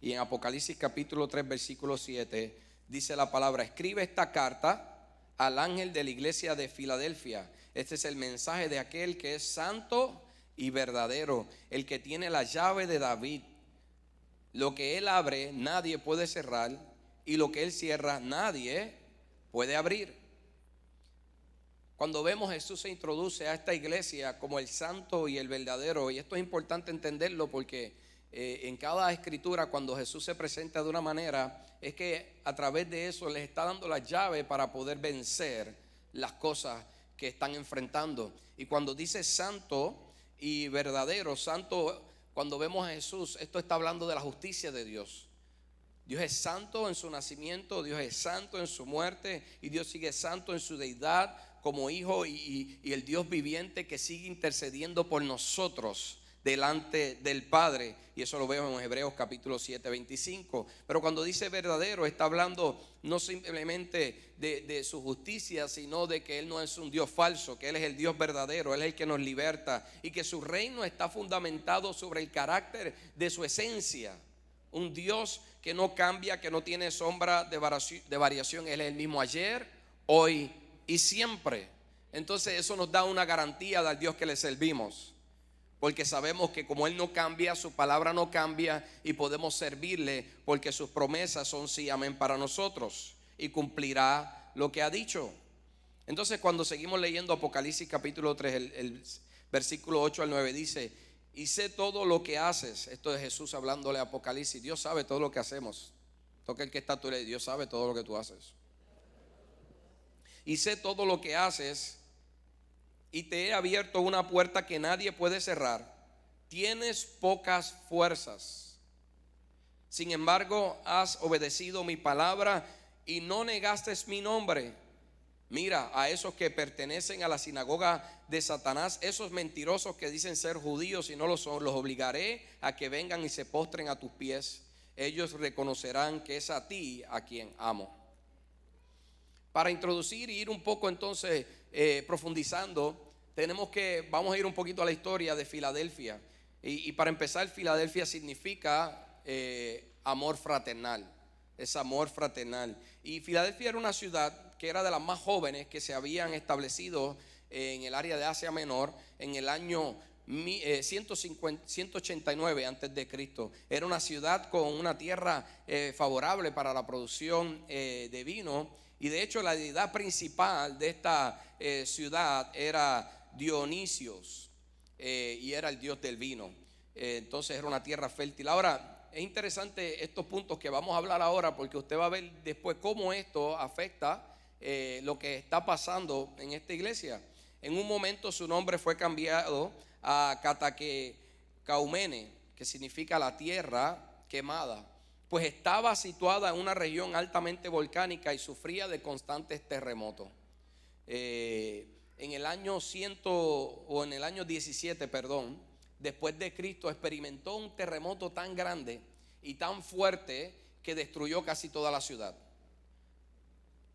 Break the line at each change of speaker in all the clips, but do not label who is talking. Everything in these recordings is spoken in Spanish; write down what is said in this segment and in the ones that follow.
Y en Apocalipsis capítulo 3 versículo 7 dice la palabra: escribe esta carta al ángel de la iglesia de Filadelfia. Este es el mensaje de aquel que es santo y verdadero, el que tiene la llave de David. Lo que él abre nadie puede cerrar, y lo que él cierra nadie puede abrir. Cuando vemos, Jesús se introduce a esta iglesia como el santo y el verdadero, y esto es importante entenderlo porque en cada escritura, cuando Jesús se presenta de una manera, es que a través de eso les está dando la llave para poder vencer las cosas que están enfrentando. Y cuando dice santo y verdadero, santo, cuando vemos a Jesús, esto está hablando de la justicia de Dios. Dios es santo en su nacimiento, Dios es santo en su muerte, y Dios sigue santo en su deidad como hijo y el Dios viviente que sigue intercediendo por nosotros delante del Padre. Y eso lo vemos en Hebreos capítulo 7, 25. Pero cuando dice verdadero, está hablando no simplemente de su justicia, sino de que Él no es un Dios falso, que Él es el Dios verdadero, Él es el que nos liberta, y que su reino está fundamentado sobre el carácter de su esencia. Un Dios que no cambia, que no tiene sombra de variación. Él es el mismo ayer, hoy y siempre. Entonces eso nos da una garantía del Dios que le servimos, porque sabemos que como Él no cambia, su palabra no cambia, y podemos servirle porque sus promesas son sí, amén para nosotros, y cumplirá lo que ha dicho. Entonces cuando seguimos leyendo Apocalipsis capítulo 3, el versículo 8 al 9 dice: y sé todo lo que haces. Esto es Jesús hablándole a Apocalipsis. Dios sabe todo lo que hacemos. Toca el que está a tu lado: Dios sabe todo lo que tú haces. Y sé todo lo que haces, y te he abierto una puerta que nadie puede cerrar. Tienes pocas fuerzas, sin embargo has obedecido mi palabra y no negaste mi nombre. Mira a esos que pertenecen a la sinagoga de Satanás, esos mentirosos que dicen ser judíos y no lo son. Los obligaré a que vengan y se postren a tus pies. Ellos reconocerán que es a ti a quien amo. Para introducir y ir un poco entonces profundizando, vamos a ir un poquito a la historia de Filadelfia. Y para empezar, Filadelfia significa amor fraternal. Es amor fraternal. Y Filadelfia era una ciudad que era de las más jóvenes que se habían establecido en el área de Asia Menor en el año 189 antes de Cristo. Era una ciudad con una tierra favorable para la producción de vino, y de hecho la deidad principal de esta ciudad era Dionisios, y era el dios del vino. Entonces era una tierra fértil. Ahora es interesante estos puntos que vamos a hablar ahora, porque usted va a ver después cómo esto afecta lo que está pasando en esta iglesia. En un momento su nombre fue cambiado a Cataquecaumene, que significa la tierra quemada, pues estaba situada en una región altamente volcánica y sufría de constantes terremotos. En el año 17, después de Cristo, experimentó un terremoto tan grande y tan fuerte que destruyó casi toda la ciudad.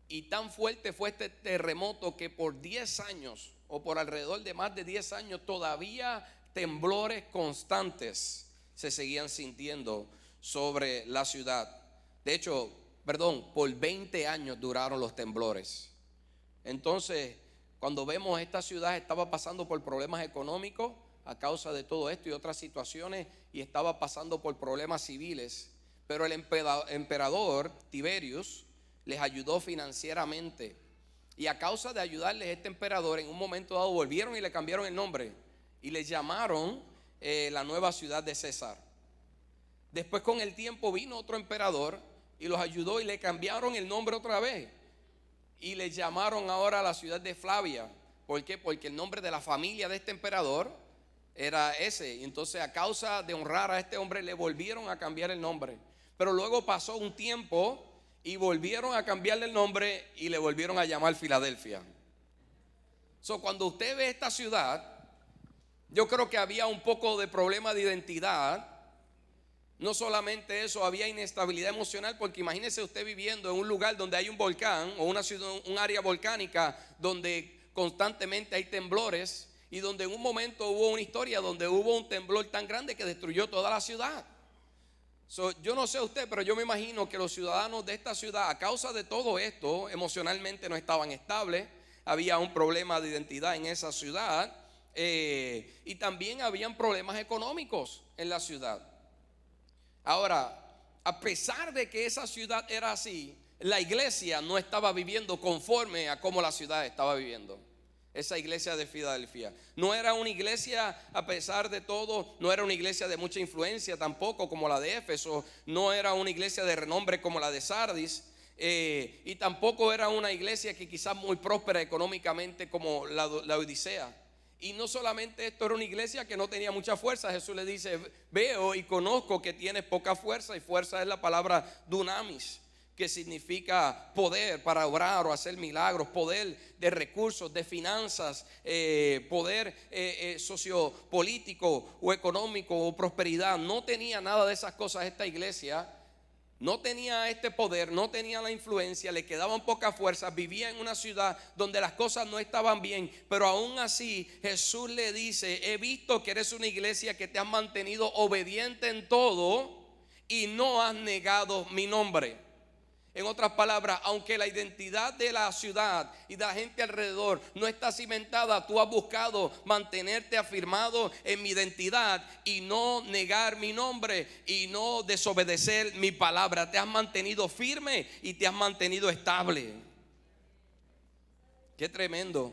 Y tan fuerte fue este terremoto que por 10 años, o por alrededor de más de 10 años, todavía temblores constantes se seguían sintiendo sobre la ciudad. De hecho, por 20 años duraron los temblores. Entonces, cuando vemos esta ciudad estaba pasando por problemas económicos a causa de todo esto y otras situaciones, y estaba pasando por problemas civiles, pero el emperador Tiberius les ayudó financieramente, y a causa de ayudarles este emperador, en un momento dado volvieron y le cambiaron el nombre y le llamaron la nueva ciudad de César. Después, con el tiempo, vino otro emperador y los ayudó y le cambiaron el nombre otra vez y le llamaron ahora la ciudad de Flavia. ¿Por qué? Porque el nombre de la familia de este emperador era ese, y entonces a causa de honrar a este hombre le volvieron a cambiar el nombre. Pero luego pasó un tiempo y volvieron a cambiarle el nombre y le volvieron a llamar Filadelfia. Cuando usted ve esta ciudad, yo creo que había un poco de problema de identidad. No solamente eso, había inestabilidad emocional, porque imagínese usted viviendo en un lugar donde hay un volcán, o una ciudad, un área volcánica donde constantemente hay temblores, y donde en un momento hubo una historia donde hubo un temblor tan grande que destruyó toda la ciudad. Yo no sé usted, pero yo me imagino que los ciudadanos de esta ciudad, a causa de todo esto, emocionalmente no estaban estables. Había un problema de identidad en esa ciudad, y también habían problemas económicos en la ciudad. Ahora, a pesar de que esa ciudad era así, la iglesia no estaba viviendo conforme a cómo la ciudad estaba viviendo. Esa iglesia de Filadelfia no era una iglesia, a pesar de todo, no era una iglesia de mucha influencia tampoco como la de Éfeso. No era una iglesia de renombre como la de Sardis, y tampoco era una iglesia que quizás muy próspera económicamente como la Odisea. Y no solamente esto, era una iglesia que no tenía mucha fuerza. Jesús le dice: veo y conozco que tienes poca fuerza. Y fuerza es la palabra dunamis, que significa poder para obrar o hacer milagros, poder de recursos, de finanzas, poder sociopolítico o económico o prosperidad. No tenía nada de esas cosas esta iglesia. No tenía este poder, no tenía la influencia, le quedaban poca fuerza, vivía en una ciudad donde las cosas no estaban bien, pero aún así Jesús le dice: he visto que eres una iglesia que te has mantenido obediente en todo y no has negado mi nombre. En otras palabras, aunque la identidad de la ciudad y de la gente alrededor no está cimentada, tú has buscado mantenerte afirmado en mi identidad y no negar mi nombre y no desobedecer mi palabra. Te has mantenido firme y te has mantenido estable. Qué tremendo.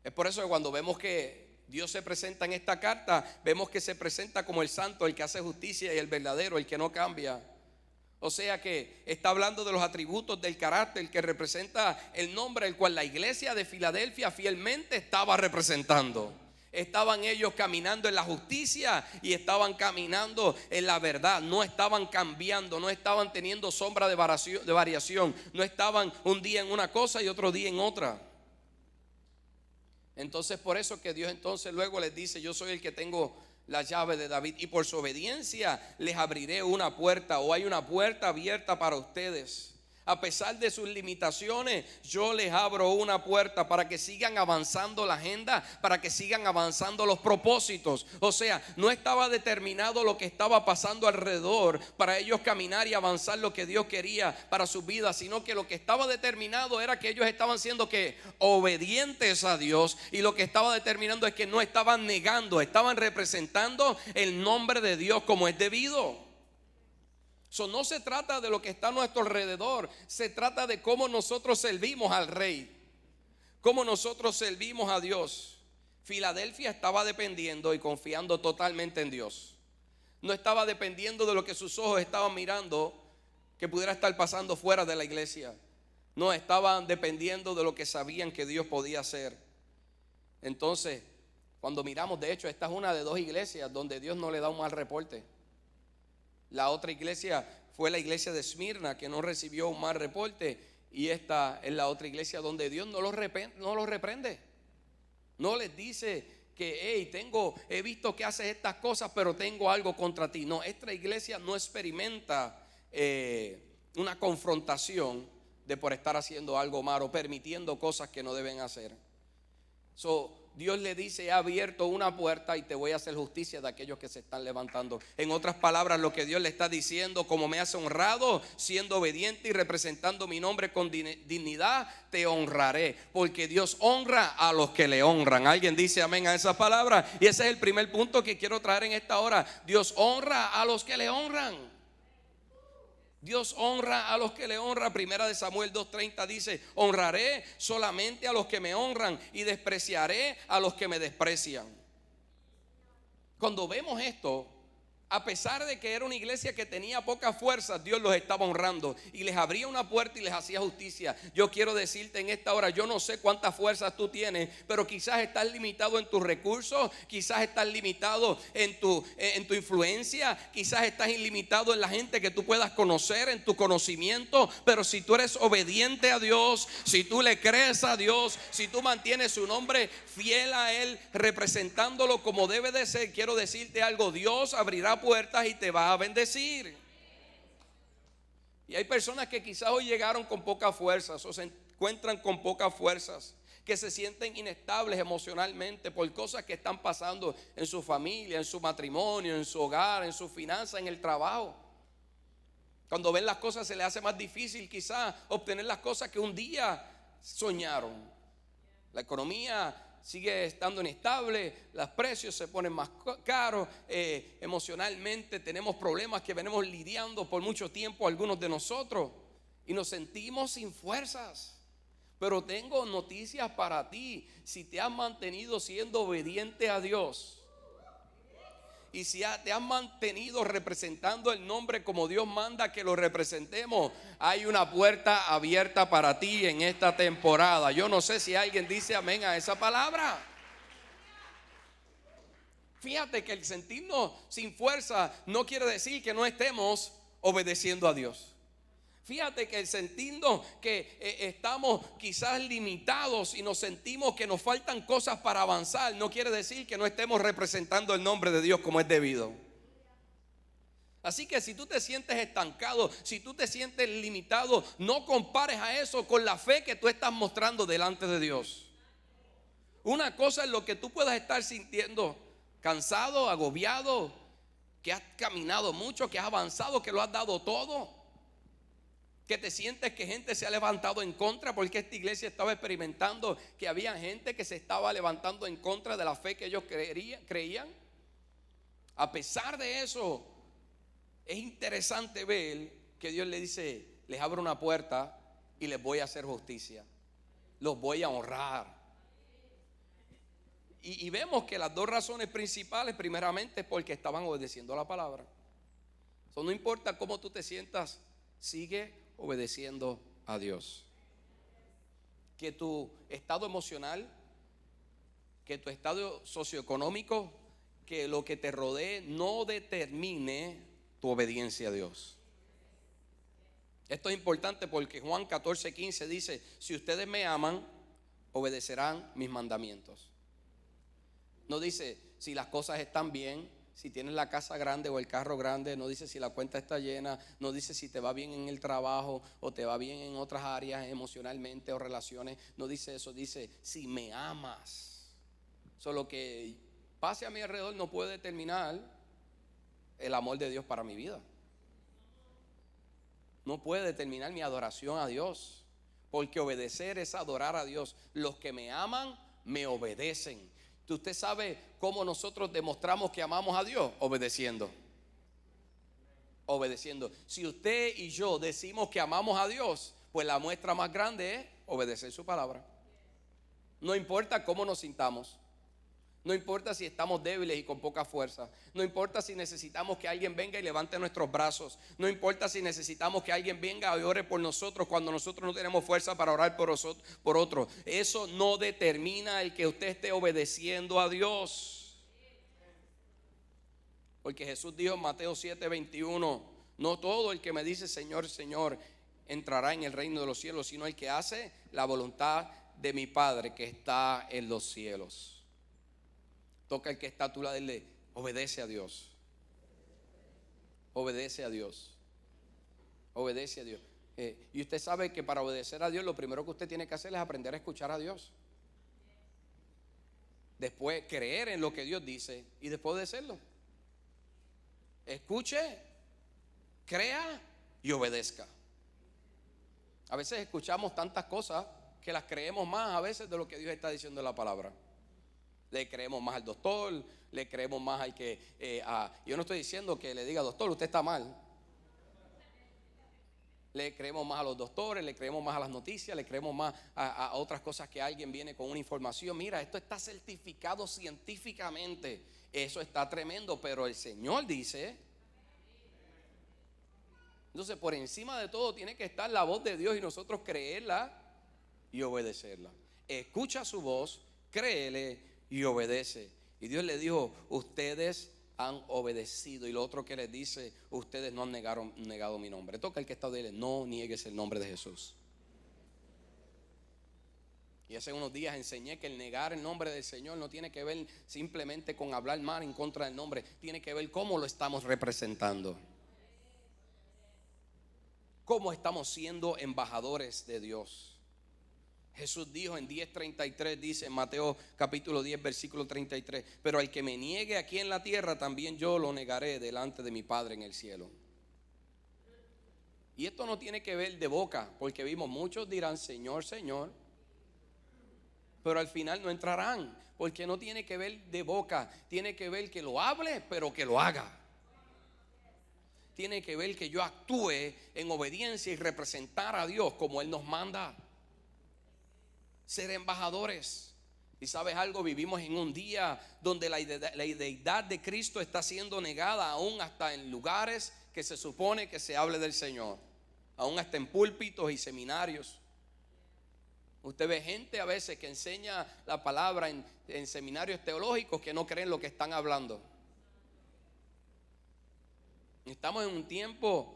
Es por eso que cuando vemos que Dios se presenta en esta carta, vemos que se presenta como el santo, el que hace justicia, y el verdadero, el que no cambia. O sea que está hablando de los atributos del carácter que representa el nombre, el cual la iglesia de Filadelfia fielmente estaba representando. Estaban ellos caminando en la justicia y estaban caminando en la verdad. No estaban cambiando, no estaban teniendo sombra de variación. No estaban un día en una cosa y otro día en otra. Entonces, por eso que Dios entonces luego les dice: yo soy el que tengo la llave de David, y por su obediencia les abriré una puerta, o hay una puerta abierta para ustedes. A pesar de sus limitaciones, yo les abro una puerta para que sigan avanzando la agenda, para que sigan avanzando los propósitos. O sea, no estaba determinado lo que estaba pasando alrededor para ellos caminar y avanzar lo que Dios quería para sus vidas, sino que lo que estaba determinado era que ellos estaban siendo obedientes a Dios, y lo que estaba determinando es que no estaban negando, estaban representando el nombre de Dios como es debido. No se trata de lo que está a nuestro alrededor, se trata de cómo nosotros servimos al Rey, cómo nosotros servimos a Dios. Filadelfia estaba dependiendo y confiando totalmente en Dios. No estaba dependiendo de lo que sus ojos estaban mirando que pudiera estar pasando fuera de la iglesia. No, estaban dependiendo de lo que sabían que Dios podía hacer. Entonces, cuando miramos, de hecho, esta es una de dos iglesias donde Dios no le da un mal reporte. La otra iglesia fue la iglesia de Esmirna, que no recibió un mal reporte, y esta es la otra iglesia donde Dios no los reprende. No les dice que he visto que haces estas cosas, pero tengo algo contra ti. No, esta iglesia no experimenta una confrontación de por estar haciendo algo malo, permitiendo cosas que no deben hacer. Dios le dice: he abierto una puerta y te voy a hacer justicia de aquellos que se están levantando. En otras palabras, lo que Dios le está diciendo: como me has honrado siendo obediente y representando mi nombre con dignidad, te honraré. Porque Dios honra a los que le honran. ¿Alguien dice amén a esa palabra? Y ese es el primer punto que quiero traer en esta hora. Dios honra a los que le honran. Dios honra a los que le honran. Primera de Samuel 2:30 dice: honraré solamente a los que me honran y despreciaré a los que me desprecian. Cuando vemos esto, a pesar de que era una iglesia que tenía pocas fuerzas, Dios los estaba honrando y les abría una puerta y les hacía justicia. Yo quiero decirte en esta hora: yo no sé cuántas fuerzas tú tienes, pero quizás estás limitado en tus recursos, quizás estás limitado en tu influencia, quizás estás ilimitado en la gente que tú puedas conocer, en tu conocimiento. Pero si tú eres obediente a Dios, si tú le crees a Dios, si tú mantienes su nombre fiel a Él, representándolo como debe de ser, quiero decirte algo: Dios abrirá puertas y te va a bendecir. Y hay personas que quizás hoy llegaron con pocas fuerzas o se encuentran con pocas fuerzas. que se sienten inestables emocionalmente por cosas que están pasando en su familia, en su matrimonio, en su hogar, en su finanzas, en el trabajo. Cuando ven las cosas se les hace más difícil quizás obtener las cosas que un día soñaron. La economía sigue estando inestable, los precios se ponen más caros, emocionalmente tenemos problemas que venimos lidiando por mucho tiempo algunos de nosotros y nos sentimos sin fuerzas. Pero tengo noticias para ti. Si te has mantenido siendo obediente a Dios y si te has mantenido representando el nombre como Dios manda que lo representemos, hay una puerta abierta para ti en esta temporada. Yo no sé si alguien dice amén a esa palabra. Fíjate que el sentirnos sin fuerza no quiere decir que no estemos obedeciendo a Dios. Fíjate que el sentirnos que estamos quizás limitados y nos sentimos que nos faltan cosas para avanzar, no quiere decir que no estemos representando el nombre de Dios como es debido. Así que si tú te sientes estancado, si tú te sientes limitado, no compares a eso con la fe que tú estás mostrando delante de Dios. Una cosa es lo que tú puedas estar sintiendo, cansado, agobiado, que has caminado mucho, que has avanzado, que lo has dado todo. Que te sientes que gente se ha levantado en contra, porque esta iglesia estaba experimentando que había gente que se estaba levantando en contra de la fe que ellos creían. A pesar de eso, es interesante ver que Dios le dice: les abro una puerta y les voy a hacer justicia, los voy a honrar. Y vemos que las dos razones principales, primeramente, es porque estaban obedeciendo la palabra. Eso no importa cómo tú te sientas, sigue obedeciendo a Dios. Que tu estado emocional, que tu estado socioeconómico, que lo que te rodee no determine tu obediencia a Dios. Esto es importante porque Juan 14:15 dice: si ustedes me aman, obedecerán mis mandamientos. No dice si las cosas están bien, si tienes la casa grande o el carro grande, no dice si la cuenta está llena, no dice si te va bien en el trabajo o te va bien en otras áreas emocionalmente o relaciones, no dice eso, dice si me amas. Solo que pase a mi alrededor no puede determinar el amor de Dios para mi vida. No puede determinar mi adoración a Dios, porque obedecer es adorar a Dios. Los que me aman me obedecen. ¿Usted sabe cómo nosotros demostramos que amamos a Dios? Obedeciendo. Obedeciendo. Si usted y yo decimos que amamos a Dios, pues la muestra más grande es obedecer su palabra. No importa cómo nos sintamos. No importa si estamos débiles y con poca fuerza. No importa si necesitamos que alguien venga y levante nuestros brazos. No importa si necesitamos que alguien venga y ore por nosotros cuando nosotros no tenemos fuerza para orar por otro. Eso no determina el que usted esté obedeciendo a Dios. Porque Jesús dijo en Mateo 7:21: no todo el que me dice Señor, Señor entrará en el reino de los cielos, sino el que hace la voluntad de mi Padre que está en los cielos. Toca el que está a tu lado y dile: obedece a Dios. Obedece a Dios. Obedece a Dios. Y usted sabe que para obedecer a Dios lo primero que usted tiene que hacer es aprender a escuchar a Dios. Después creer en lo que Dios dice y después obedecerlo. Escuche, crea y obedezca. A veces escuchamos tantas cosas que las creemos más a veces de lo que Dios está diciendo en la palabra. Le creemos más al doctor, le creemos más al que yo no estoy diciendo que le diga: doctor, usted está mal. Le creemos más a los doctores, le creemos más a las noticias, le creemos más a otras cosas que alguien viene con una información. Mira, esto está certificado científicamente. Eso está tremendo, pero el Señor dice. Entonces, por encima de todo tiene que estar la voz de Dios y nosotros creerla y obedecerla. Escucha su voz, créele y obedece. Y Dios le dijo: ustedes han obedecido. Y lo otro que les dice: ustedes no han negado mi nombre. Toca el que está de él: no niegues el nombre de Jesús. Y hace unos días enseñé que el negar el nombre del Señor no tiene que ver simplemente con hablar mal en contra del nombre, tiene que ver cómo lo estamos representando, cómo estamos siendo embajadores de Dios. Jesús dijo en 10:33, dice en Mateo capítulo 10 versículo 33, pero al que me niegue aquí en la tierra, también yo lo negaré delante de mi Padre en el cielo. Y esto no tiene que ver de boca, porque vimos muchos dirán Señor, Señor, pero al final no entrarán, porque no tiene que ver de boca, tiene que ver que lo hable, pero que lo haga. Tiene que ver que yo actúe en obediencia y representar a Dios como Él nos manda. Ser embajadores. Y sabes algo, vivimos en un día donde la deidad de Cristo está siendo negada, aún hasta en lugares que se supone que se hable del Señor, aún hasta en púlpitos y seminarios. Usted ve gente a veces que enseña la palabra en seminarios teológicos que no creen lo que están hablando. Estamos en un tiempo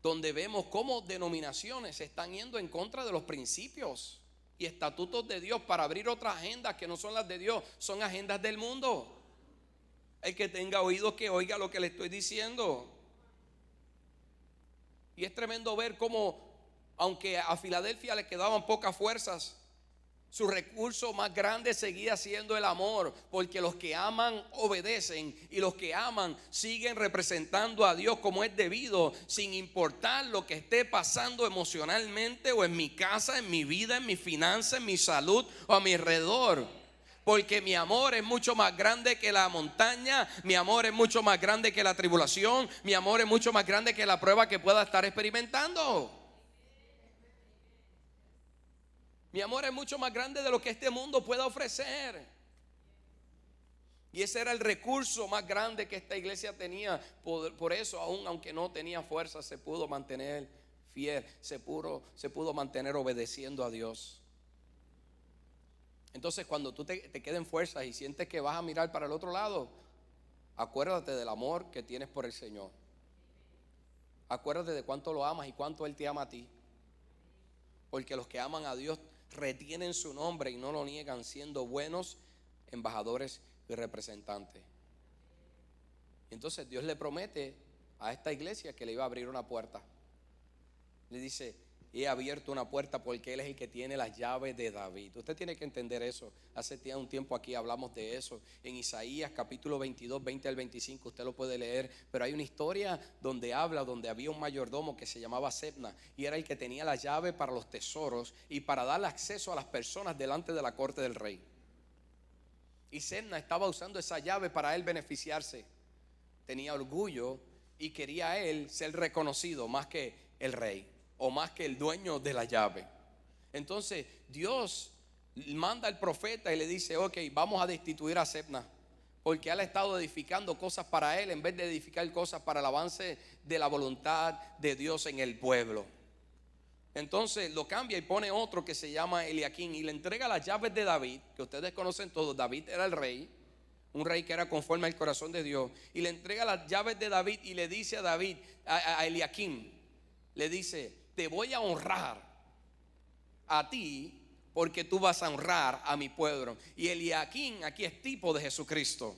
donde vemos cómo denominaciones se están yendo en contra de los principios y estatutos de Dios para abrir otras agendas que no son las de Dios, son agendas del mundo. El que tenga oídos que oiga lo que le estoy diciendo. Y es tremendo ver cómo, aunque a Filadelfia le quedaban pocas fuerzas, su recurso más grande seguía siendo el amor, porque los que aman obedecen y los que aman siguen representando a Dios como es debido, sin importar lo que esté pasando emocionalmente o en mi casa, en mi vida, en mi finanza, en mi salud o a mi alrededor. Porque mi amor es mucho más grande que la montaña, mi amor es mucho más grande que la tribulación, mi amor es mucho más grande que la prueba que pueda estar experimentando. Mi amor es mucho más grande de lo que este mundo pueda ofrecer. Y ese era el recurso más grande que esta iglesia tenía. Por eso, aún aunque no tenía fuerza, se pudo mantener fiel, se pudo mantener obedeciendo a Dios. Entonces, cuando tú te queden fuerzas y sientes que vas a mirar para el otro lado, acuérdate del amor que tienes por el Señor. Acuérdate de cuánto lo amas y cuánto Él te ama a ti. Porque los que aman a Dios retienen su nombre y no lo niegan, siendo buenos embajadores y representantes. Entonces Dios le promete a esta iglesia que le iba a abrir una puerta. Le dice: he abierto una puerta porque Él es el que tiene las llaves de David. Usted tiene que entender eso. Hace un tiempo aquí hablamos de eso. En Isaías capítulo 22, 20 al 25, usted lo puede leer. Pero hay una historia donde había un mayordomo que se llamaba Sebna, y era el que tenía la llave para los tesoros y para darle acceso a las personas delante de la corte del rey. Y Sebna estaba usando esa llave para él beneficiarse. Tenía orgullo y quería él ser reconocido más que el rey, o más que el dueño de la llave. Entonces Dios manda al profeta y le dice: ok, vamos a destituir a Sebna, porque él ha estado edificando cosas para él en vez de edificar cosas para el avance de la voluntad de Dios en el pueblo. Entonces lo cambia y pone otro que se llama Eliaquín, y le entrega las llaves de David, que ustedes conocen todos. David era el rey, un rey que era conforme al corazón de Dios, y le entrega las llaves de David y le dice a David, a Eliaquín, le dice: te voy a honrar a ti porque tú vas a honrar a mi pueblo. Y Eliaquín aquí es tipo de Jesucristo.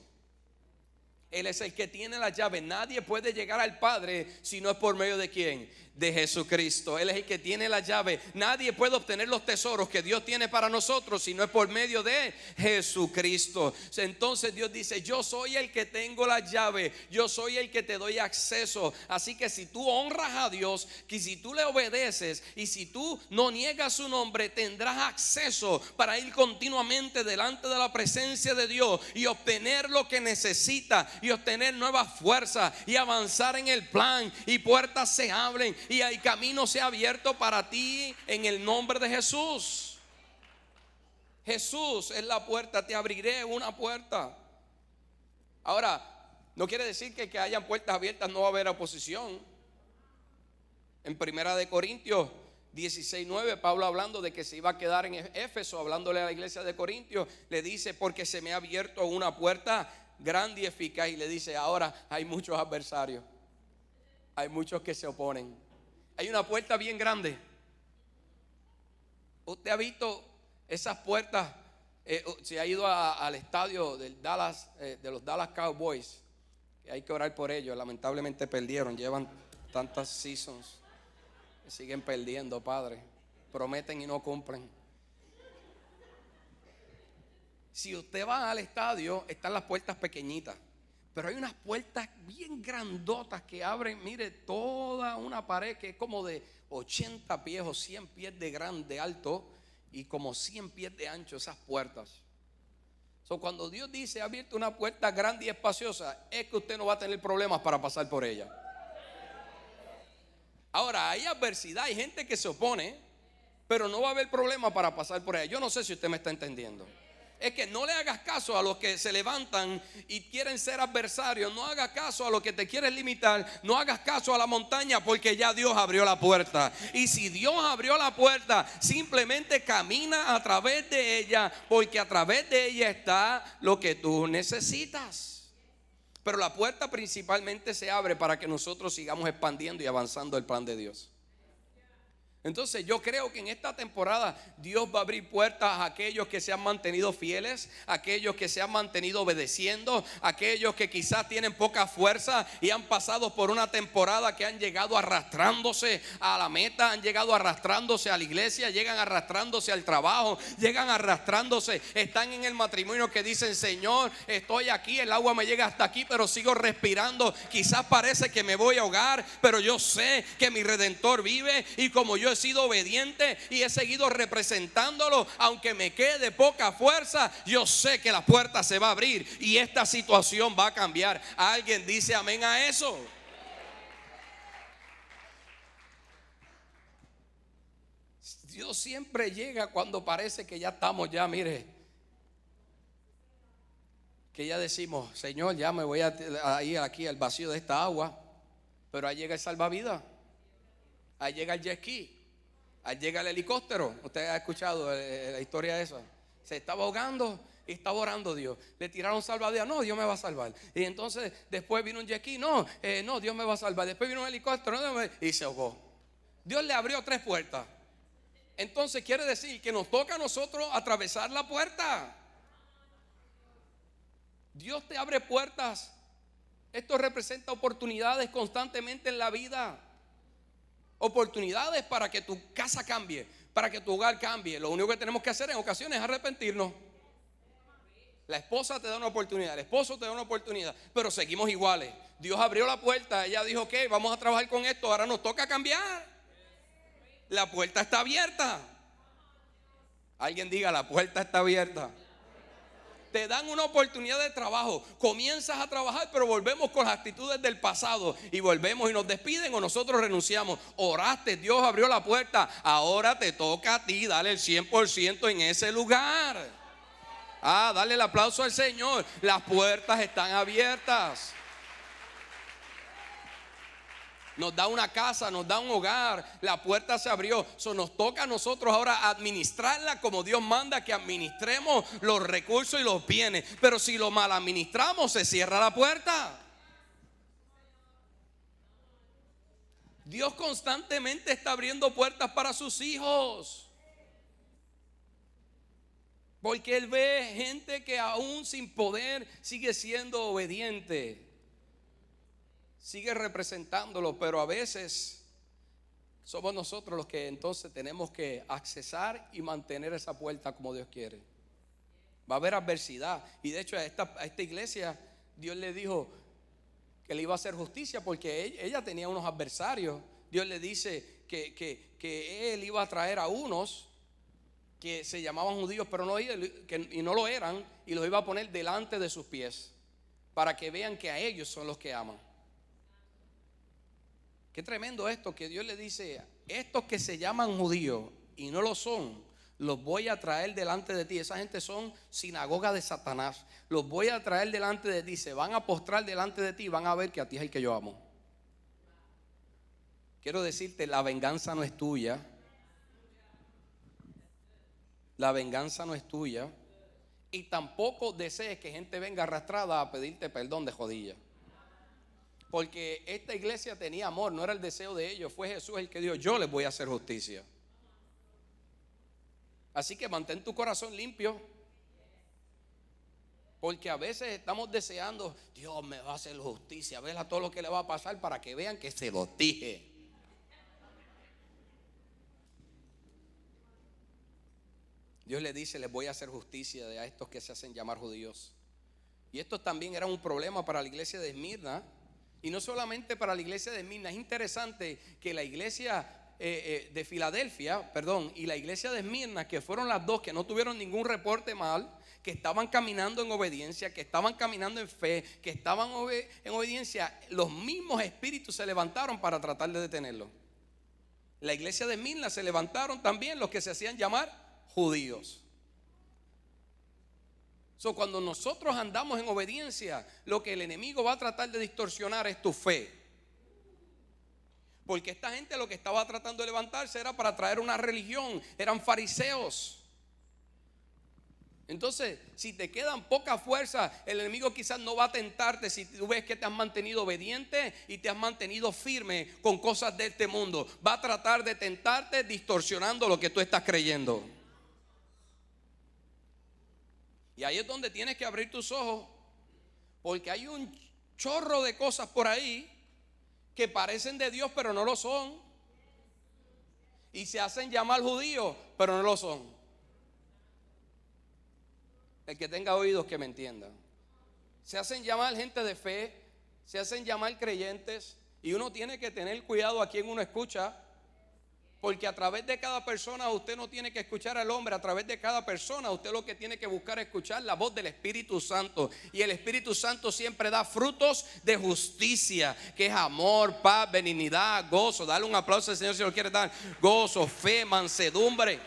Él es el que tiene la llave. Nadie puede llegar al Padre si no es por medio de ¿quién? De Jesucristo. Él es el que tiene la llave. Nadie puede obtener los tesoros que Dios tiene para nosotros si no es por medio de Jesucristo. Entonces Dios dice: yo soy el que tengo la llave, yo soy el que te doy acceso. Así que si tú honras a Dios, que si tú le obedeces y si tú no niegas su nombre, tendrás acceso para ir continuamente delante de la presencia de Dios y obtener lo que necesita, y obtener nuevas fuerzas y avanzar en el plan, y puertas se abren y el camino se ha abierto para ti en el nombre de Jesús. Jesús es la puerta. Te abriré una puerta. Ahora, no quiere decir que hayan puertas abiertas no va a haber oposición. En Primera de Corintios 16:9, Pablo, hablando de que se iba a quedar en Éfeso, hablándole a la iglesia de Corintios, le dice: porque se me ha abierto una puerta grande y eficaz. Y le dice: ahora hay muchos adversarios, hay muchos que se oponen. Hay una puerta bien grande. Usted ha visto esas puertas. Se ha ido al estadio del Dallas, de los Dallas Cowboys, que hay que orar por ellos. Lamentablemente perdieron, llevan tantas seasons que siguen perdiendo, Padre. Prometen y no cumplen. Si usted va al estadio, están las puertas pequeñitas, pero hay unas puertas bien grandotas que abren, mire, toda una pared que es como de 80 pies o 100 pies de grande, alto, y como 100 pies de ancho esas puertas. Cuando Dios dice, ha abierto una puerta grande y espaciosa, es que usted no va a tener problemas para pasar por ella. Ahora, hay adversidad, hay gente que se opone, pero no va a haber problema para pasar por ella. Yo no sé si usted me está entendiendo. Es que no le hagas caso a los que se levantan y quieren ser adversarios. No hagas caso a los que te quieren limitar. No hagas caso a la montaña, porque ya Dios abrió la puerta. Y si Dios abrió la puerta, simplemente camina a través de ella, porque a través de ella está lo que tú necesitas. Pero la puerta principalmente se abre para que nosotros sigamos expandiendo y avanzando el plan de Dios. Entonces yo creo que en esta temporada Dios va a abrir puertas a aquellos que se han mantenido fieles, a aquellos que se han mantenido obedeciendo, a aquellos que quizás tienen poca fuerza y han pasado por una temporada que han llegado arrastrándose a la meta, han llegado arrastrándose a la iglesia, llegan arrastrándose al trabajo, llegan arrastrándose, están en el matrimonio que dicen, Señor, estoy aquí, el agua me llega hasta aquí, pero sigo respirando, quizás parece que me voy a ahogar, pero yo sé que mi Redentor vive, y como yo he sido obediente y he seguido representándolo, aunque me quede poca fuerza, yo sé que la puerta se va a abrir y esta situación va a cambiar. ¿Alguien dice amén a eso? Dios siempre llega cuando parece que ya estamos, ya mire, que ya decimos, Señor, ya me voy a ir aquí al vacío de esta agua, pero ahí llega el salvavidas, ahí llega el jet ski, ahí llega el helicóptero. Usted ha escuchado la historia esa. Se estaba ahogando y estaba orando Dios. Le tiraron salvavidas. No, Dios me va a salvar. Y entonces después vino un jet ski. No, Dios me va a salvar. Después vino un helicóptero. Y se ahogó. Dios le abrió 3 puertas. Entonces quiere decir que nos toca a nosotros atravesar la puerta. Dios te abre puertas. Esto representa oportunidades constantemente en la vida. Oportunidades para que tu casa cambie, para que tu hogar cambie. Lo único que tenemos que hacer en ocasiones es arrepentirnos. La esposa te da una oportunidad, el esposo te da una oportunidad, pero seguimos iguales. Dios abrió la puerta, ella dijo, ok, vamos a trabajar con esto, ahora nos toca cambiar. La puerta está abierta. Alguien diga, la puerta está abierta. Te dan una oportunidad de trabajo, comienzas a trabajar, pero volvemos con las actitudes del pasado y volvemos y nos despiden o nosotros renunciamos. Oraste, Dios abrió la puerta, ahora te toca a ti darle el 100% en ese lugar. Dale el aplauso al Señor. Las puertas están abiertas. Nos da una casa, nos da un hogar, la puerta se abrió. Nos toca a nosotros ahora administrarla como Dios manda que administremos los recursos y los bienes. Pero si lo mal administramos, se cierra la puerta. Dios constantemente está abriendo puertas para sus hijos, porque Él ve gente que aún sin poder sigue siendo obediente, sigue representándolo, pero a veces somos nosotros los que entonces tenemos que accesar y mantener esa puerta como Dios quiere. Va a haber adversidad, y de hecho a esta iglesia Dios le dijo que le iba a hacer justicia, porque ella tenía unos adversarios. Dios le dice que Él iba a traer a unos que se llamaban judíos, pero y no lo eran, y los iba a poner delante de sus pies, para que vean que a ellos son los que aman. Qué tremendo esto, que Dios le dice, estos que se llaman judíos y no lo son, los voy a traer delante de ti. Esa gente son sinagoga de Satanás. Los voy a traer delante de ti, se van a postrar delante de ti y van a ver que a ti es el que yo amo. Quiero decirte, la venganza no es tuya. La venganza no es tuya. Y tampoco desees que gente venga arrastrada a pedirte perdón de rodillas. Porque esta iglesia tenía amor, no era el deseo de ellos, fue Jesús el que dijo, yo les voy a hacer justicia. Así que mantén tu corazón limpio, porque a veces estamos deseando, Dios me va a hacer justicia, ver a todo lo que le va a pasar para que vean que se los dije. Dios le dice: les voy a hacer justicia a estos que se hacen llamar judíos. Y esto también era un problema para la iglesia de Esmirna. Y no solamente para la iglesia de Esmirna. Es interesante que la iglesia de Filadelfia, y la iglesia de Esmirna, que fueron las dos que no tuvieron ningún reporte mal, que estaban caminando en obediencia, que estaban caminando en fe, que estaban en obediencia, los mismos espíritus se levantaron para tratar de detenerlo. La iglesia de Esmirna se levantaron también los que se hacían llamar judíos. Cuando nosotros andamos en obediencia, lo que el enemigo va a tratar de distorsionar es tu fe. Porque esta gente lo que estaba tratando de levantarse era para traer una religión, eran fariseos. Entonces, si te quedan poca fuerza, el enemigo quizás no va a tentarte si tú ves que te has mantenido obediente y te has mantenido firme con cosas de este mundo. Va a tratar de tentarte distorsionando lo que tú estás creyendo. Y ahí es donde tienes que abrir tus ojos, porque hay un chorro de cosas por ahí que parecen de Dios pero no lo son, y se hacen llamar judíos pero no lo son. El que tenga oídos que me entienda. Se hacen llamar gente de fe, se hacen llamar creyentes, y uno tiene que tener cuidado a quien uno escucha. Porque a través de cada persona usted no tiene que escuchar al hombre. A través de cada persona usted lo que tiene que buscar es escuchar la voz del Espíritu Santo. Y el Espíritu Santo siempre da frutos de justicia, que es amor, paz, benignidad, gozo. Dale un aplauso al Señor si lo quiere dar. Gozo, fe, mansedumbre.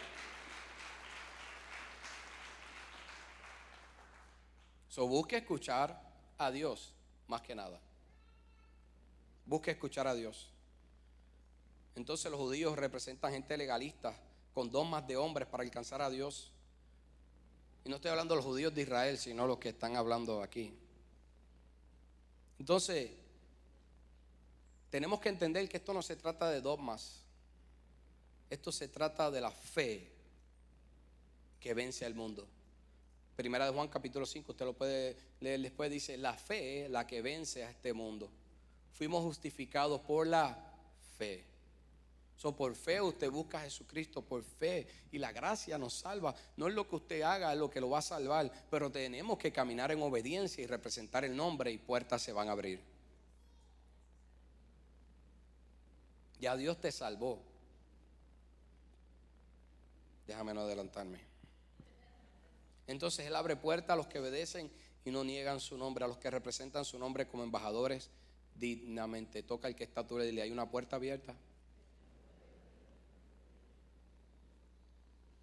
Busque escuchar a Dios más que nada. Busque escuchar a Dios. Entonces los judíos representan gente legalista con dogmas de hombres para alcanzar a Dios. Y no estoy hablando de los judíos de Israel, sino los que están hablando aquí. Entonces, tenemos que entender que esto no se trata de dogmas. Esto se trata de la fe que vence al mundo. Primera de Juan capítulo 5, usted lo puede leer después, dice: la fe es la que vence a este mundo. Fuimos justificados por la fe. Por fe usted busca a Jesucristo, por fe, y la gracia nos salva. No es lo que usted haga, es lo que lo va a salvar, pero tenemos que caminar en obediencia y representar el nombre, y puertas se van a abrir. Ya Dios te salvó. Déjame no adelantarme. Entonces Él abre puertas a los que obedecen y no niegan su nombre, a los que representan su nombre como embajadores dignamente. Toca al que está a tu lado y dile: hay una puerta abierta.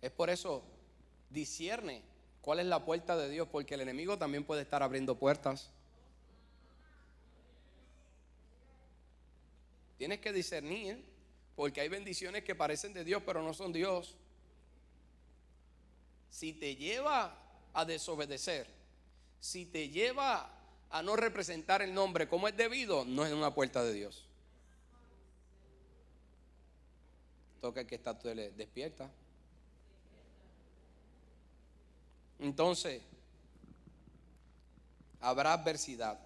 Es por eso, discierne cuál es la puerta de Dios, porque el enemigo también puede estar abriendo puertas. Tienes que discernir, porque hay bendiciones que parecen de Dios pero no son Dios. Si te lleva a desobedecer, si te lleva a no representar el nombre como es debido, no es una puerta de Dios. Toca el que está, tú le despierta. Entonces, habrá adversidad,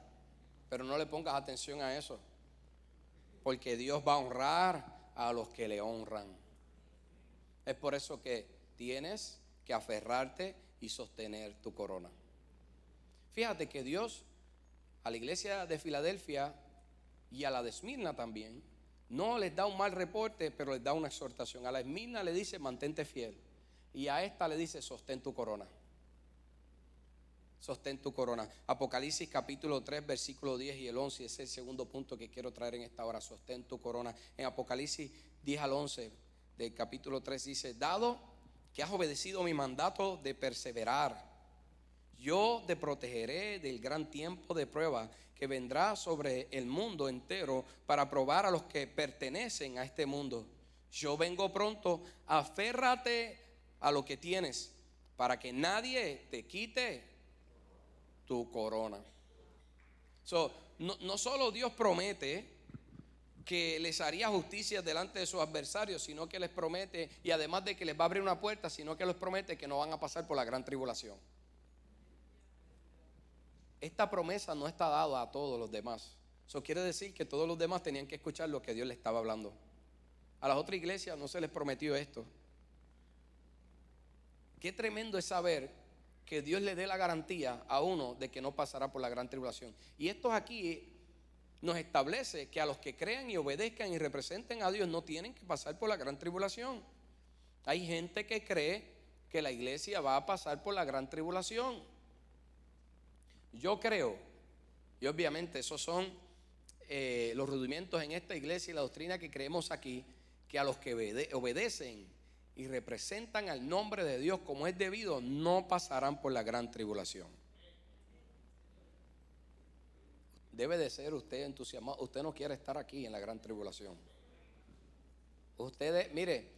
pero no le pongas atención a eso, porque Dios va a honrar a los que le honran. Es por eso que tienes que aferrarte y sostener tu corona. Fíjate que Dios a la iglesia de Filadelfia y a la de Esmirna también no les da un mal reporte, pero les da una exhortación. A la Esmirna le dice: mantente fiel, y a esta le dice: sostén tu corona. Sostén tu corona. Apocalipsis capítulo 3 versículo 10 y el 11. Ese es el segundo punto que quiero traer en esta hora. Sostén tu corona. En Apocalipsis 10 al 11 del capítulo 3 dice: dado que has obedecido mi mandato de perseverar, yo te protegeré del gran tiempo de prueba que vendrá sobre el mundo entero para probar a los que pertenecen a este mundo. Yo vengo pronto. Aférrate a lo que tienes, para que nadie te quite tu corona. No solo Dios promete que les haría justicia delante de sus adversarios, sino que les promete, y además de que les va a abrir una puerta, sino que les promete que no van a pasar por la gran tribulación. Esta promesa no está dada a todos los demás. Eso quiere decir que todos los demás tenían que escuchar lo que Dios les estaba hablando. A las otras iglesias no se les prometió esto. Qué tremendo es saber que Dios le dé la garantía a uno de que no pasará por la gran tribulación. Y esto aquí nos establece que a los que crean y obedezcan y representen a Dios no tienen que pasar por la gran tribulación. Hay gente que cree que la iglesia va a pasar por la gran tribulación. Yo creo, y obviamente esos son los rudimentos en esta iglesia y la doctrina que creemos aquí, que a los que obedecen y representan al nombre de Dios como es debido, no pasarán por la gran tribulación. Debe de ser usted entusiasmado. Usted no quiere estar aquí en la gran tribulación. Ustedes, mire,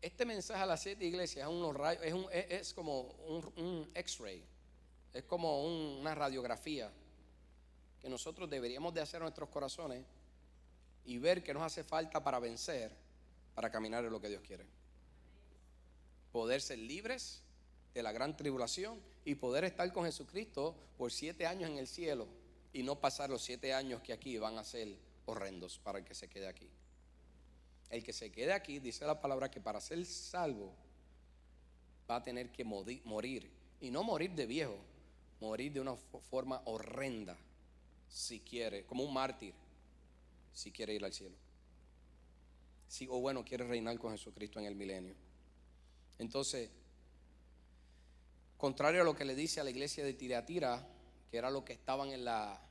este mensaje a las 7 iglesias es unos rayos, es como un X-ray, es como una radiografía que nosotros deberíamos de hacer en nuestros corazones y ver qué nos hace falta para vencer, para caminar en lo que Dios quiere. Poder ser libres de la gran tribulación y poder estar con Jesucristo por 7 años en el cielo y no pasar los 7 años que aquí van a ser horrendos para el que se quede aquí. El que se quede aquí, dice la palabra, que para ser salvo va a tener que morir, y no morir de viejo, morir de una forma horrenda, si quiere, como un mártir, si quiere ir al cielo. Sí, o bueno, quiere reinar con Jesucristo en el milenio. Entonces, contrario a lo que le dice a la iglesia de Tiatira, que era lo que estaban en la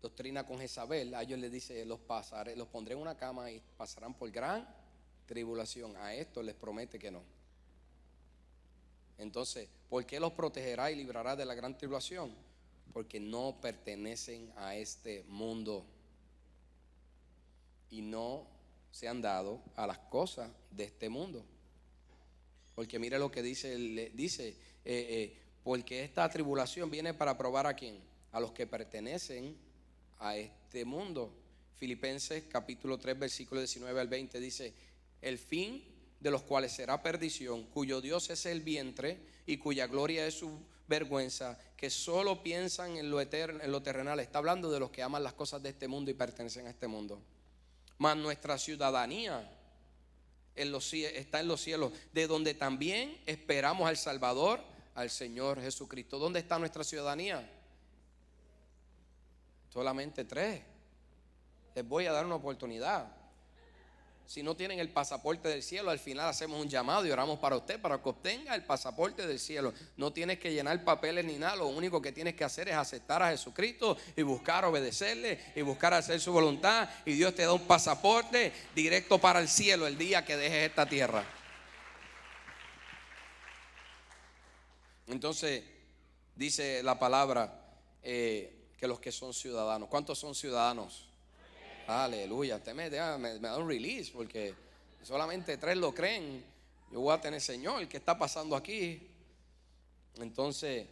doctrina con Jezabel, a ellos les dice: los pondré en una cama y pasarán por gran tribulación. A esto les promete que no. Entonces, ¿por qué los protegerá y librará de la gran tribulación? Porque no pertenecen a este mundo y no se han dado a las cosas de este mundo. Porque mire lo que dice, porque esta tribulación viene para probar ¿a quién? A los que pertenecen a este mundo. Filipenses capítulo 3 versículo 19 al 20 dice: el fin de los cuales será perdición, cuyo Dios es el vientre y cuya gloria es su vergüenza, que solo piensan en lo eterno, en lo terrenal. Está hablando de los que aman las cosas de este mundo y pertenecen a este mundo. Mas nuestra ciudadanía está en los cielos, de donde también esperamos al Salvador, al Señor Jesucristo. ¿Dónde está nuestra ciudadanía? Solamente 3. Les voy a dar una oportunidad. Si no tienen el pasaporte del cielo, al final hacemos un llamado y oramos para usted, para que obtenga el pasaporte del cielo. No tienes que llenar papeles ni nada. Lo único que tienes que hacer es aceptar a Jesucristo y buscar obedecerle y buscar hacer su voluntad, y Dios te da un pasaporte directo para el cielo el día que dejes esta tierra. Entonces dice la palabra que los que son ciudadanos. ¿Cuántos son ciudadanos? Aleluya. Usted me da un release, porque solamente 3 lo creen. Yo voy a tener: Señor, ¿qué está pasando aquí? Entonces,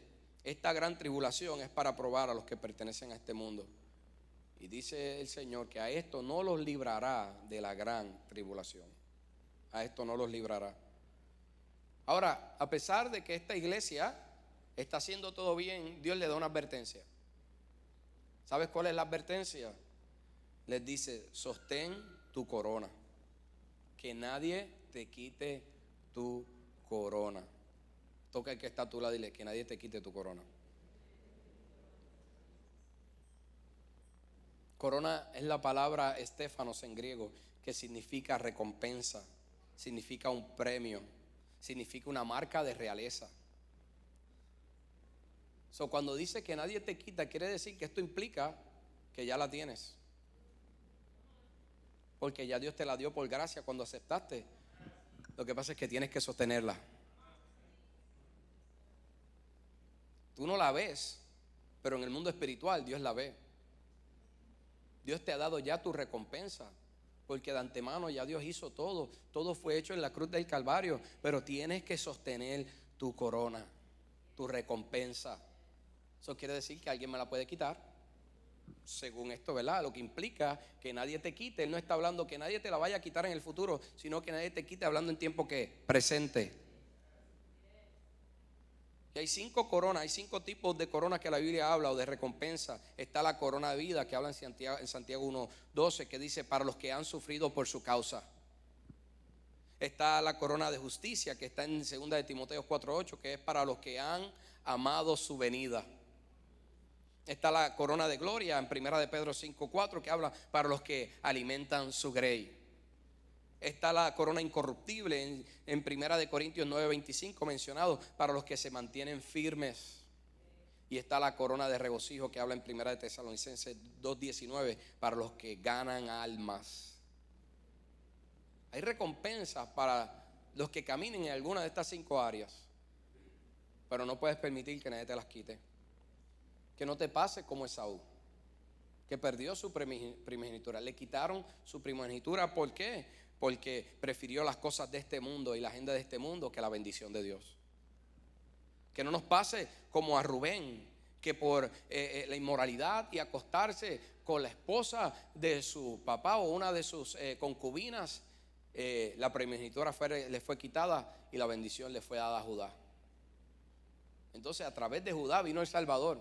esta gran tribulación es para probar a los que pertenecen a este mundo. Y dice el Señor que a esto no los librará de la gran tribulación. A esto no los librará. Ahora, a pesar de que esta iglesia está haciendo todo bien, Dios le da una advertencia. ¿Sabes cuál es la advertencia? Les dice: sostén tu corona, que nadie te quite tu corona. Toca el que está a tu lado y dile: que nadie te quite tu corona. Corona es la palabra estéfanos en griego, que significa recompensa, significa un premio, significa una marca de realeza. Cuando dice que nadie te quita, quiere decir que esto implica que ya la tienes, porque ya Dios te la dio por gracia cuando aceptaste. Lo que pasa es que tienes que sostenerla. Tú no la ves, pero en el mundo espiritual Dios la ve. Dios te ha dado ya tu recompensa, porque de antemano ya Dios hizo todo. Todo fue hecho en la cruz del Calvario, pero tienes que sostener tu corona, tu recompensa. Eso quiere decir que alguien me la puede quitar. Según esto, ¿verdad? Lo que implica que nadie te quite. Él no está hablando que nadie te la vaya a quitar en el futuro, sino que nadie te quite, hablando en tiempo que presente. Y hay 5 coronas, hay 5 tipos de coronas que la Biblia habla, o de recompensa. Está la corona de vida, que habla en Santiago 1:12, que dice: para los que han sufrido por su causa. Está la corona de justicia que está en 2 de Timoteo 4:8, que es para los que han amado su venida. Está la corona de gloria en 1 de Pedro 5:4, que habla para los que alimentan su grey. Está la corona incorruptible en 1 de Corintios 9:25 mencionado, para los que se mantienen firmes. Y está la corona de regocijo que habla en 1 de Tesalonicenses 2:19, para los que ganan almas. Hay recompensas para los que caminen en alguna de estas 5 áreas, pero no puedes permitir que nadie te las quite. Que no te pase como Esaú, que perdió su primogenitura. Le quitaron su primogenitura. ¿Por qué? Porque prefirió las cosas de este mundo y la agenda de este mundo que la bendición de Dios. Que no nos pase como a Rubén, que por la inmoralidad y acostarse con la esposa de su papá o una de sus concubinas, la primogenitura le fue quitada y la bendición le fue dada a Judá. Entonces a través de Judá vino el Salvador.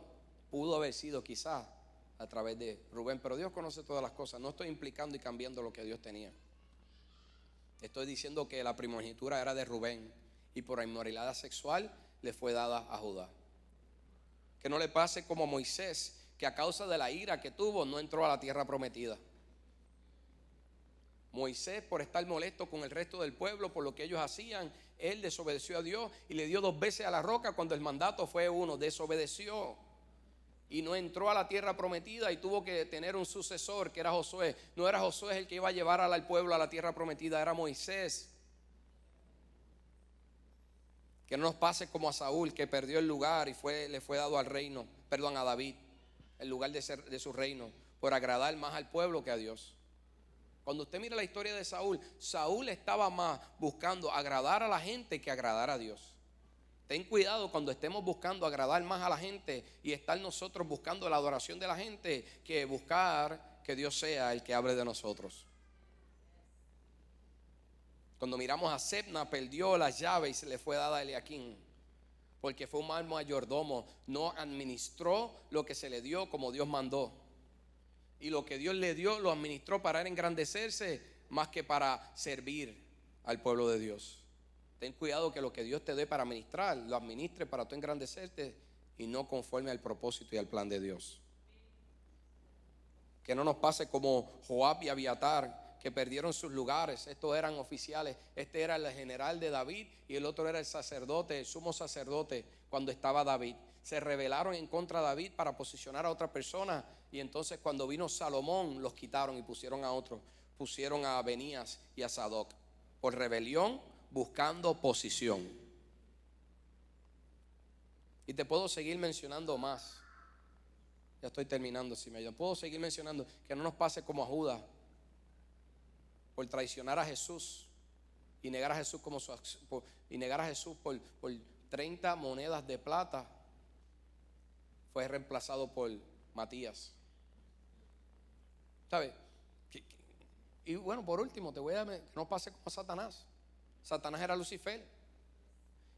Pudo haber sido quizás a través de Rubén, pero Dios conoce todas las cosas. No estoy implicando y cambiando lo que Dios tenía. Estoy diciendo que la primogenitura era de Rubén y por inmoralidad sexual le fue dada a Judá. Que no le pase como a Moisés, que a causa de la ira que tuvo no entró a la tierra prometida. Moisés, por estar molesto con el resto del pueblo por lo que ellos hacían, él desobedeció a Dios y le dio 2 veces a la roca cuando el mandato fue uno. Desobedeció y no entró a la tierra prometida y tuvo que tener un sucesor que era Josué. No era Josué el que iba a llevar al pueblo a la tierra prometida, era Moisés. Que no nos pase como a Saúl, que perdió el lugar y le fue dado al reino, a David, el lugar de su reino, por agradar más al pueblo que a Dios. Cuando usted mira la historia de Saúl, Saúl estaba más buscando agradar a la gente que agradar a Dios. Ten cuidado cuando estemos buscando agradar más a la gente y estar nosotros buscando la adoración de la gente, que buscar que Dios sea el que hable de nosotros. Cuando miramos a Sebna, perdió las llaves y se le fue dada a Eliaquín, porque fue un mal mayordomo, no administró lo que se le dio como Dios mandó. Y lo que Dios le dio lo administró para engrandecerse más que para servir al pueblo de Dios. Ten cuidado que lo que Dios te dé para administrar, lo administre para tú engrandecerte y no conforme al propósito y al plan de Dios. Que no nos pase como Joab y Abiatar, que perdieron sus lugares. Estos eran oficiales. Este era el general de David y el otro era el sacerdote, el sumo sacerdote cuando estaba David. Se rebelaron en contra de David para posicionar a otra persona, y entonces cuando vino Salomón los quitaron y pusieron a otros. Pusieron a Benías y a Sadoc por rebelión, buscando posición. Y te puedo seguir mencionando más. Ya estoy terminando, si me ayudan. Puedo seguir mencionando, que no nos pase como a Judas, por traicionar a Jesús y negar a Jesús por 30 monedas de plata. Fue reemplazado por Matías. ¿Sabes? Y bueno, por último, te voy a que no pase como a Satanás. Satanás era Lucifer.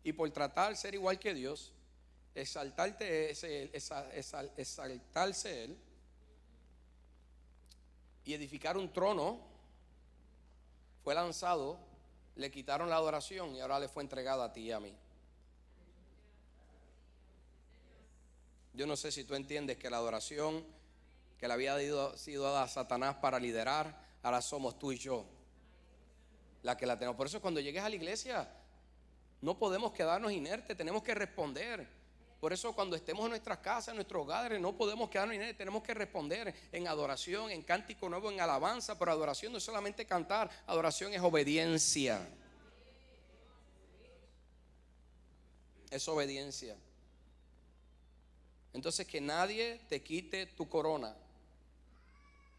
Y por tratar de ser igual que Dios, exaltarse él y edificar un trono, fue lanzado, le quitaron la adoración y ahora le fue entregada a ti y a mí. Yo no sé si tú entiendes que la adoración que le había sido dada a Satanás para liderar, ahora somos tú y yo la que la tenemos. Por eso cuando llegues a la iglesia no podemos quedarnos inertes, tenemos que responder. Por eso cuando estemos en nuestras casas, en nuestros hogares, no podemos quedarnos inertes, tenemos que responder en adoración, en cántico nuevo, en alabanza. Pero adoración no es solamente cantar, adoración es obediencia. Es obediencia. Entonces, que nadie te quite tu corona,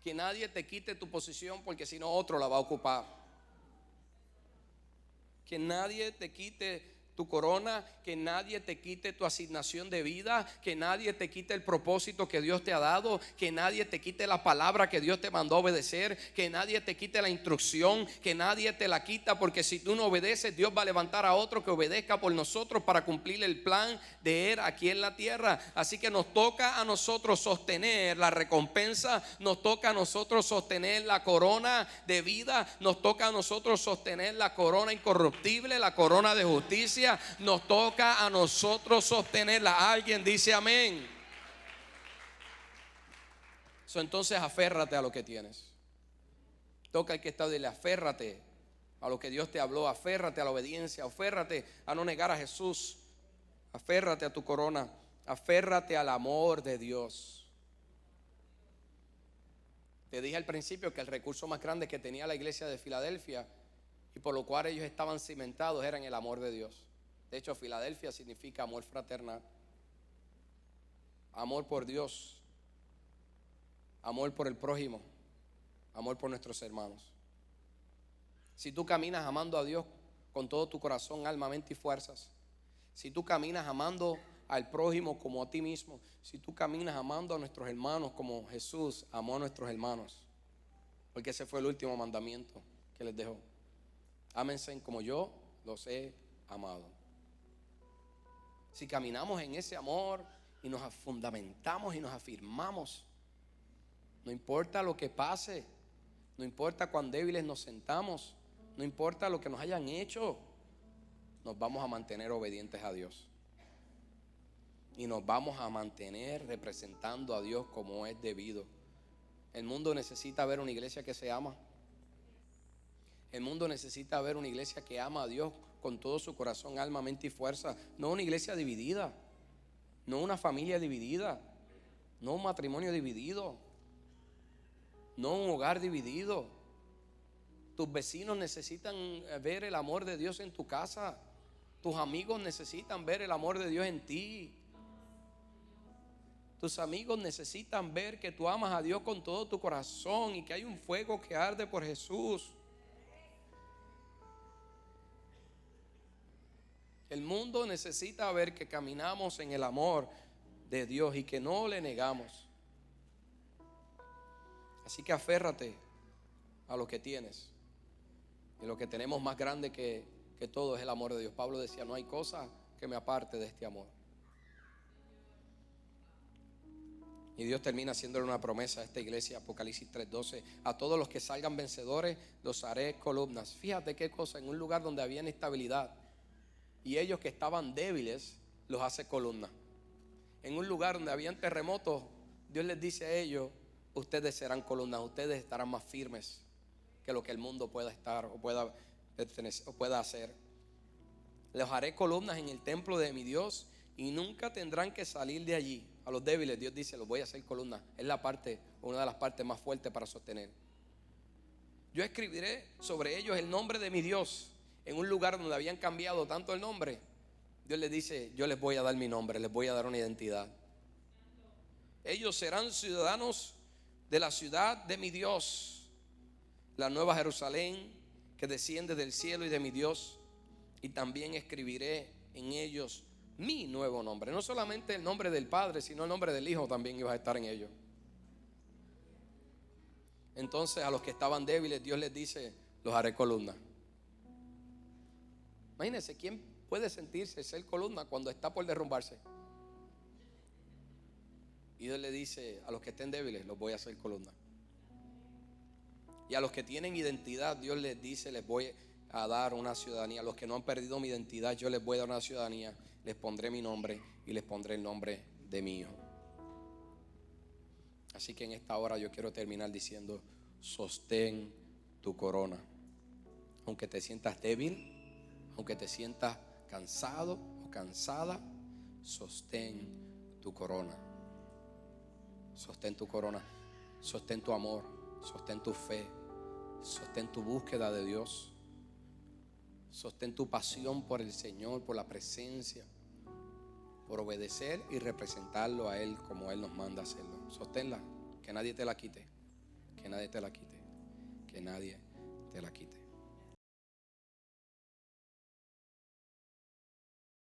que nadie te quite tu posición, porque si no otro la va a ocupar. Que nadie te quite tu corona, que nadie te quite tu asignación de vida, que nadie te quite el propósito que Dios te ha dado, que nadie te quite la palabra que Dios te mandó a obedecer, que nadie te quite la instrucción, que nadie te la quita, porque si tú no obedeces, Dios va a levantar a otro que obedezca por nosotros para cumplir el plan de Él aquí en la tierra. Así que nos toca a nosotros sostener la recompensa, nos toca a nosotros sostener la corona de vida, nos toca a nosotros sostener la corona incorruptible, la corona de justicia. Nos toca a nosotros sostenerla. Alguien dice amén. Entonces aférrate a lo que tienes. Toca al que está, dile: aférrate a lo que Dios te habló, aférrate a la obediencia, aférrate a no negar a Jesús, aférrate a tu corona, aférrate al amor de Dios. Te dije al principio que el recurso más grande que tenía la iglesia de Filadelfia, y por lo cual ellos estaban cimentados, era en el amor de Dios. De hecho, Filadelfia significa amor fraternal, amor por Dios, amor por el prójimo, amor por nuestros hermanos. Si tú caminas amando a Dios con todo tu corazón, alma, mente y fuerzas, si tú caminas amando al prójimo como a ti mismo, si tú caminas amando a nuestros hermanos como Jesús amó a nuestros hermanos, porque ese fue el último mandamiento que les dejó: ámense como yo los he amado. Si caminamos en ese amor y nos fundamentamos y nos afirmamos, no importa lo que pase, no importa cuán débiles nos sentamos, no importa lo que nos hayan hecho, nos vamos a mantener obedientes a Dios. Y nos vamos a mantener representando a Dios como es debido. El mundo necesita ver una iglesia que se ama. El mundo necesita ver una iglesia que ama a Dios con todo su corazón, alma, mente y fuerza. No una iglesia dividida, no una familia dividida, no un matrimonio dividido, no un hogar dividido. Tus vecinos necesitan ver el amor de Dios en tu casa. Tus amigos necesitan ver el amor de Dios en ti. Tus amigos necesitan ver que tú amas a Dios con todo tu corazón y que hay un fuego que arde por Jesús. El mundo necesita ver que caminamos en el amor de Dios y que no le negamos. Así que aférrate a lo que tienes. Y lo que tenemos más grande que todo es el amor de Dios. Pablo decía: no hay cosa que me aparte de este amor. Y Dios termina haciéndole una promesa a esta iglesia, Apocalipsis 3:12: a todos los que salgan vencedores los haré columnas. Fíjate qué cosa: en un lugar donde había inestabilidad y ellos que estaban débiles los hace columnas. En un lugar donde habían terremotos, Dios les dice a ellos: ustedes serán columnas, ustedes estarán más firmes que lo que el mundo pueda estar o pueda pertenecer o pueda hacer. Les haré columnas en el templo de mi Dios y nunca tendrán que salir de allí. A los débiles Dios dice: los voy a hacer columnas. Es la parte, una de las partes más fuertes para sostener. Yo escribiré sobre ellos el nombre de mi Dios. En un lugar donde habían cambiado tanto el nombre, Dios les dice: yo les voy a dar mi nombre, les voy a dar una identidad. Ellos serán ciudadanos de la ciudad de mi Dios, la nueva Jerusalén que desciende del cielo y de mi Dios. Y también escribiré en ellos mi nuevo nombre. No solamente el nombre del Padre, sino el nombre del Hijo también iba a estar en ellos. Entonces a los que estaban débiles Dios les dice: los haré columna. Imagínense, ¿quién puede sentirse ser columna cuando está por derrumbarse? Y Dios le dice: a los que estén débiles los voy a hacer columna. Y a los que tienen identidad Dios les dice: les voy a dar una ciudadanía. A los que no han perdido mi identidad yo les voy a dar una ciudadanía. Les pondré mi nombre y les pondré el nombre de mi Hijo. Así que en esta hora yo quiero terminar diciendo: sostén tu corona. Aunque te sientas débil, aunque te sientas cansado o cansada, sostén tu corona. Sostén tu corona. Sostén tu amor. Sostén tu fe. Sostén tu búsqueda de Dios. Sostén tu pasión por el Señor, por la presencia, por obedecer y representarlo a Él como Él nos manda hacerlo. Sosténla, que nadie te la quite. Que nadie te la quite. Que nadie te la quite.